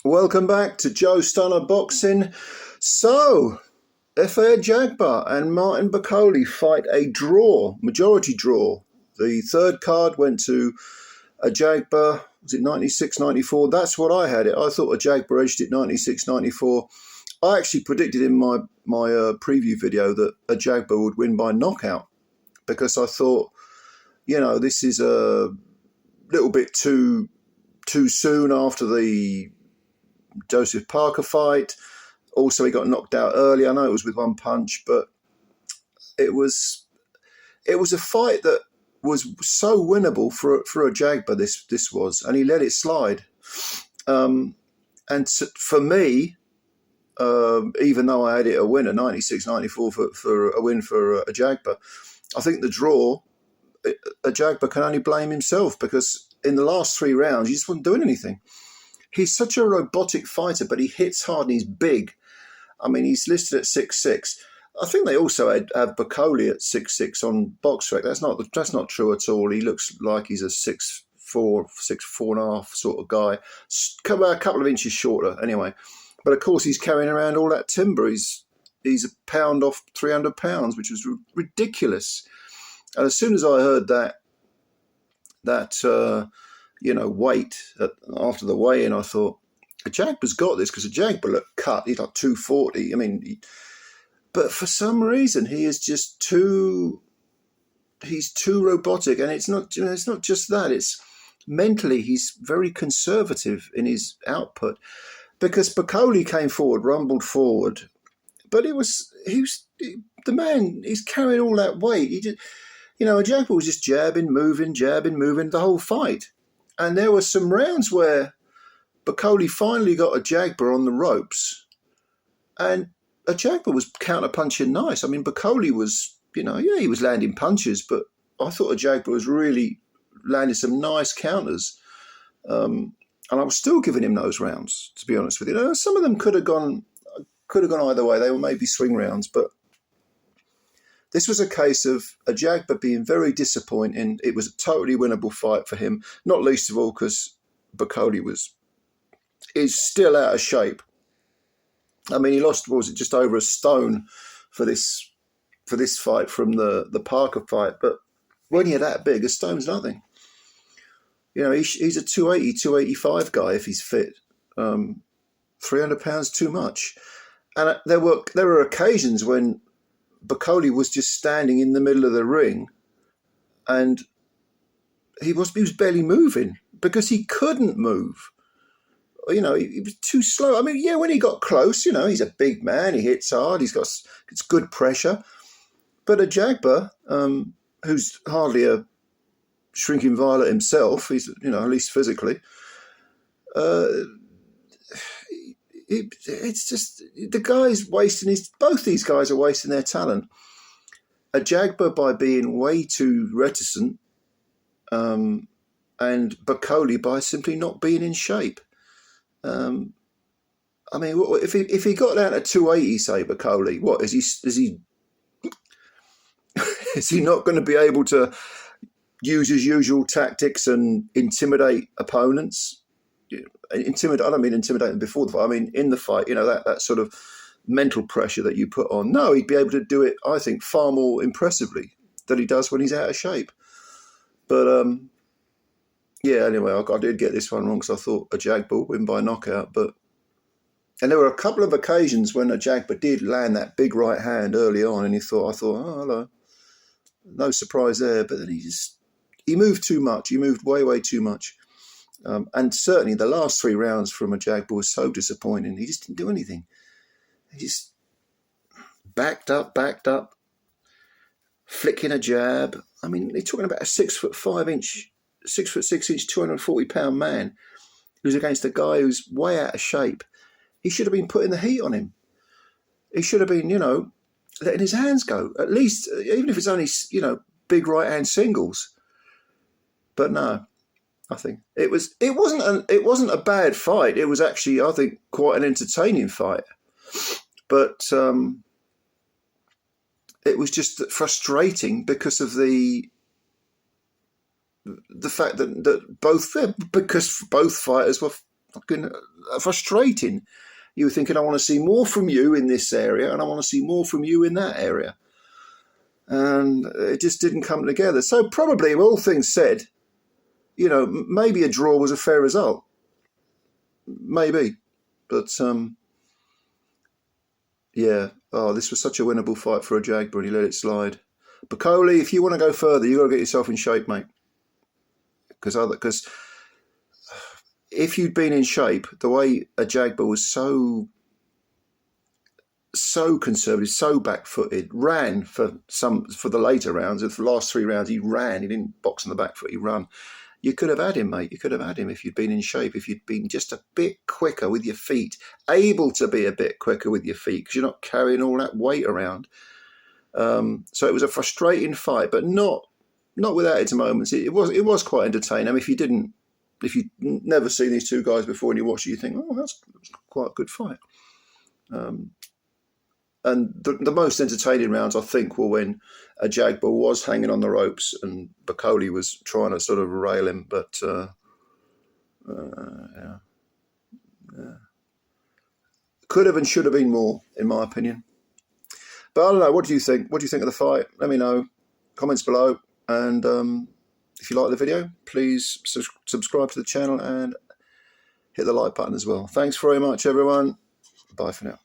Welcome back to Joe Stunner Boxing. So, EFE Ajagba and Martin Bakole fight a draw, majority draw. The third card went to Ajagba. Was it 96-94? That's what I had it. I thought Ajagba edged it 96-94. I actually predicted in my preview video that Ajagba would win by knockout because I thought, this is a little bit too soon after the Joseph Parker fight. Also, he got knocked out early. I know it was with one punch, but it was a fight that was so winnable for Ajagba. This was, and he let it slide. And for me, even though I had it a winner, 96-94 for a win for Ajagba, I think the draw, Ajagba can only blame himself because in the last 3 rounds, he just wasn't doing anything. He's such a robotic fighter, but he hits hard and he's big. I mean, he's listed at 6'6". I think they also have Bakole at 6'6" on BoxRec. That's not true at all. He looks like he's a 6'4", 6'4.5" sort of guy. A couple of inches shorter, anyway. But of course, he's carrying around all that timber. He's a pound off 300 pounds, which was ridiculous. And as soon as I heard that weight after the weigh-in, I thought, Ajagba's got this because Ajagba looked cut. He's like 240. I mean, but for some reason he is just he's too robotic, and it's not just that. It's mentally he's very conservative in his output because Bakole came forward, rumbled forward, but he was the man. He's carrying all that weight. He did, Ajagba was just jabbing, moving the whole fight. And there were some rounds where Bakole finally got Ajagba on the ropes, and Ajagba was counter-punching nice. I mean, Bakole was, he was landing punches, but I thought Ajagba was really landing some nice counters. And I was still giving him those rounds, to be honest with you. Some of them could have gone either way. They were maybe swing rounds, but this was a case of Ajagba being very disappointing. It was a totally winnable fight for him, not least of all because Bakole is still out of shape. I mean, he lost, what was it, just over a stone for this fight from the Parker fight. But when you're that big, a stone's nothing. He's a 280, 285 guy if he's fit. 300 pounds too much. And there were occasions when Bakole was just standing in the middle of the ring, and he was barely moving because he couldn't move. He was too slow. I mean, yeah, when he got close, he's a big man. He hits hard. It's good pressure. But Ajagba, who's hardly a shrinking violet himself, he's at least physically. It's just the guy's wasting both these guys are wasting their talent. Ajagba by being way too reticent, and Bakole by simply not being in shape. I mean, if he got down to 280, say Bakole, what is he is he not going to be able to use his usual tactics and intimidate opponents? I don't mean intimidate them before the fight. I mean in the fight. That sort of mental pressure that you put on. No, he'd be able to do it, I think, far more impressively than he does when he's out of shape. But yeah. Anyway, I did get this one wrong because I thought Ajagba would win by knockout. And there were a couple of occasions when Ajagba did land that big right hand early on, and I thought, oh, hello, no surprise there. But then he moved too much. He moved way too much. And certainly the last 3 rounds from Ajagba was so disappointing. He just didn't do anything. He just backed up, flicking a jab. I mean, they're talking about a 6'6", 240-pound man who's against a guy who's way out of shape. He should have been putting the heat on him. He should have been, letting his hands go, at least, even if it's only, big right hand singles. But no. I think it wasn't a bad fight. It was actually, I think, quite an entertaining fight. But it was just frustrating because of the fact that both fighters were fucking frustrating. You were thinking, I want to see more from you in this area, and I want to see more from you in that area. And it just didn't come together. So probably, all things said, you know, maybe a draw was a fair result. Maybe. But, yeah. Oh, this was such a winnable fight for Ajagba, and he let it slide. Bakole, if you want to go further, you've got to get yourself in shape, mate. Because if you'd been in shape, the way Ajagba was so conservative, so back-footed, ran for the later rounds. The last 3 rounds, he ran. He didn't box on the back foot. He ran. You could have had him, mate. You could have had him if you'd been in shape. If you'd been just a bit quicker with your feet, able to be a bit quicker with your feet, because you're not carrying all that weight around. So it was a frustrating fight, but not without its moments. It was quite entertaining. I mean, if you've never seen these two guys before and you watch it, you think, oh, that's quite a good fight. And the most entertaining rounds, I think, were when Ajagba was hanging on the ropes and Bakole was trying to sort of rail him. But, yeah. Could have and should have been more, in my opinion. But I don't know. What do you think? What do you think of the fight? Let me know. Comments below. And if you like the video, please subscribe to the channel and hit the like button as well. Thanks very much, everyone. Bye for now.